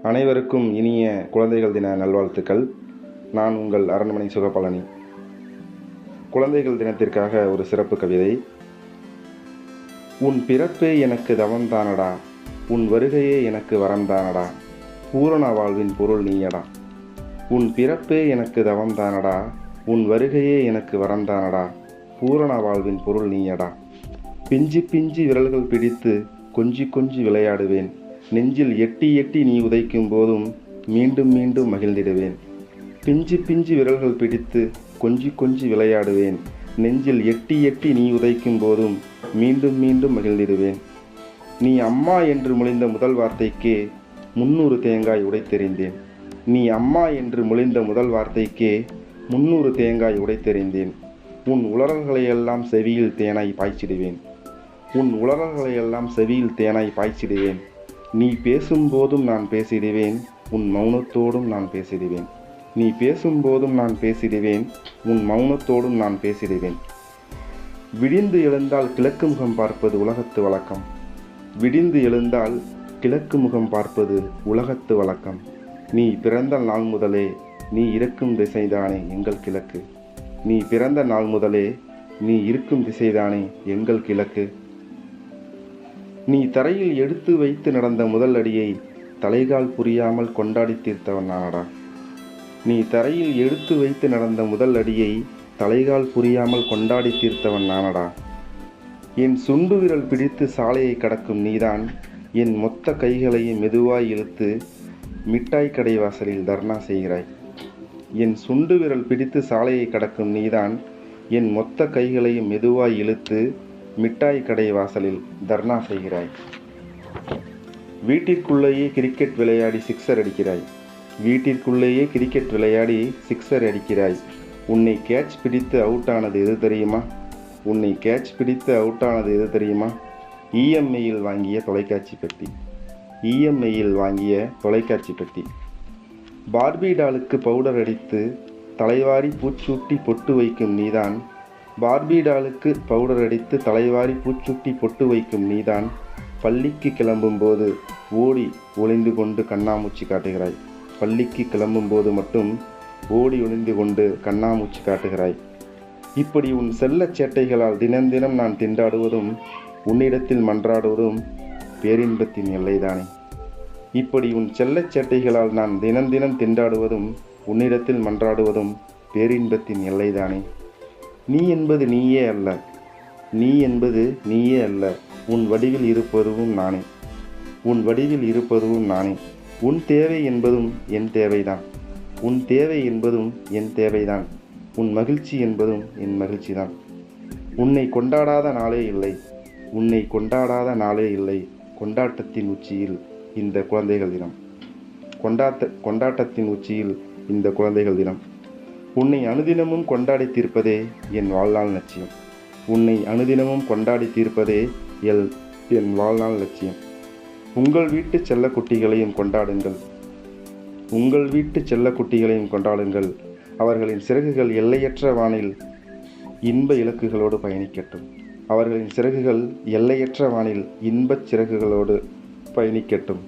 அனைவருக்கும் இனிய குழந்தைகள் தின நல்வாழ்த்துக்கள். நான் உங்கள் அரண்மனை சுகபழனி. குழந்தைகள் தினத்திற்காக ஒரு சிறப்பு கவிதை. உன் பிறப்பே எனக்கு தவம்தானடா, உன் வருகையே எனக்கு வரம்தானடா, பூரண வாழ்வின் பொருள் நீயடா. உன் பிறப்பே எனக்கு தவம்தானடா, உன் வருகையே எனக்கு வரம்தானடா, பூரண வாழ்வின் பொருள் நீயடா. பிஞ்சு பிஞ்சு விரல்கள் பிடித்து கொஞ்சி கொஞ்சி விளையாடுவேன், நெஞ்சில் எட்டி எட்டி நீ உதைக்கும் போதும் மீண்டும் மீண்டும் மகிழ்ந்திடுவேன். பிஞ்சு பிஞ்சு விரல்கள் பிடித்து கொஞ்சி கொஞ்சி விளையாடுவேன், நெஞ்சில் எட்டி எட்டி நீ உதைக்கும் போதும் மீண்டும் மீண்டும் மகிழ்ந்திடுவேன். நீ அம்மா என்று மொழிந்த முதல் வார்த்தைக்கே 300 தேங்காய் உடைத்தெறிந்தேன். நீ அம்மா என்று மொழிந்த முதல் வார்த்தைக்கே 300 தேங்காய் உடைத்தெறிந்தேன். உன் உளறல்களையெல்லாம் செவியில் தேனாய் பாய்ச்சிடுவேன். உன் உளறல்களையெல்லாம் செவியில் தேனாய் பாய்ச்சிடுவேன். நீ பேசும்போதும் நான் பேசிடுவேன், உன் மௌனத்தோடும் நான் பேசிடுவேன். நீ பேசும்போதும் நான் பேசிடுவேன், உன் மௌனத்தோடும் நான் பேசிடுவேன். விடிந்து எழுந்தால் கிழக்கு முகம் பார்ப்பது உலகத்து வழக்கம். விடிந்து எழுந்தால் கிழக்கு முகம் பார்ப்பது உலகத்து வழக்கம். நீ பிறந்த நாள் முதலே நீ இருக்கும் திசைதானே எங்கள் கிழக்கு. நீ பிறந்த நாள் முதலே நீ இருக்கும் திசைதானே எங்கள் கிழக்கு. நீ தரையில் எடுத்து வைத்து நடந்த முதல் அடியை தலைகால் புரியாமல் கொண்டாடி தீர்த்தவன் நானடா. நீ தரையில் எடுத்து வைத்து நடந்த முதல் அடியை தலைகால் புரியாமல் கொண்டாடி தீர்த்தவன் நானடா. என் சுண்டு விரல் பிடித்து சாலையை கடக்கும் நீதான், என் மொத்த கைகளையும் மெதுவாய் இழுத்து மிட்டாய் கடை வாசலில் தர்ணா செய்கிறாய். என் சுண்டு விரல் பிடித்து சாலையை கடக்கும் நீதான், என் மொத்த கைகளையும் மெதுவாய் இழுத்து மிட்டாய் கடை வாசலில் தர்ணா செய்கிறாய். வீட்டிற்குள்ளேயே கிரிக்கெட் விளையாடி சிக்ஸர் அடிக்கிறாய். வீட்டிற்குள்ளேயே கிரிக்கெட் விளையாடி சிக்ஸர் அடிக்கிறாய். உன்னை கேட்ச் பிடித்து அவுட் ஆனது எது தெரியுமா? உன்னை கேட்ச் பிடித்து அவுட் ஆனது எது தெரியுமா? இஎம்ஐயில் வாங்கிய தொலைக்காட்சி பெட்டி. இஎம்ஐயில் வாங்கிய தொலைக்காட்சி பெட்டி. பார்பி டாலுக்கு பவுடர் அடித்து தலைவாரி பூச்சூட்டி பொட்டு வைக்கும் நீதான். பார்பி டாலுக்கு பவுடர் அடித்து தலைவாரி பூச்சூட்டி பொட்டு வைக்கும் நீதான். பள்ளிக்கு கிளம்பும் போது ஓடி ஒளிந்து கொண்டு கண்ணாமூச்சி காட்டுகிறாய். பள்ளிக்கு கிளம்பும் போது மட்டும் ஓடி ஒளிந்து கொண்டு கண்ணாமூச்சி காட்டுகிறாய். இப்படி உன் செல்ல சேட்டைகளால் தினம் தினம் நான் திண்டாடுவதும் உன்னிடத்தில் மன்றாடுவதும் பேரின்பத்தின் எல்லைதானே. இப்படி உன் செல்ல சேட்டைகளால் நான் தினம் தினம் திண்டாடுவதும் உன்னிடத்தில் மன்றாடுவதும் பேரின்பத்தின் எல்லைதானே. நீ என்பது நீயே அல்ல, நீ என்பது நீயே அல்ல, உன் வடிவில் இருப்பதும் நானே. உன் வடிவில் இருப்பதும் நானே. உன் தேவை என்பதும் என் தேவைதான். உன் தேவை என்பதும் என் தேவைதான். உன் மகிழ்ச்சி என்பதும் என் மகிழ்ச்சிதான். உன்னை கொண்டாடாத நாளே இல்லை, உன்னை கொண்டாடாத நாளே இல்லை. கொண்டாட்டத்தின் உச்சியில் இந்த குழந்தைகள் தினம். கொண்டாட்டத்தின் உச்சியில் இந்த குழந்தைகள் தினம். உன்னை அனுதினமும் கொண்டாடி தீர்ப்பதே என் வாழ்நாள் லட்சியம். உன்னை அனுதினமும் கொண்டாடி தீர்ப்பதே என் வாழ்நாள் லட்சியம். உங்கள் வீட்டு செல்ல குட்டிகளையும் கொண்டாடுங்கள். உங்கள் வீட்டு செல்ல குட்டிகளையும் கொண்டாடுங்கள். அவர்களின் சிறகுகள் எல்லையற்ற வானில் இன்ப இலக்குகளோடு பயணிக்கட்டும். அவர்களின் சிறகுகள் எல்லையற்ற வானில் இன்பச் சிறகுகளோடு பயணிக்கட்டும்.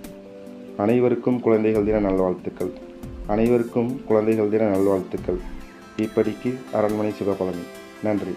அனைவருக்கும் குழந்தைகள் தின நல்வாழ்த்துக்கள். அனைவருக்கும் குழந்தைகள் தின நல்வாழ்த்துக்கள். இப்படிக்கு அரண்மனை சுகபழனி. நன்றி.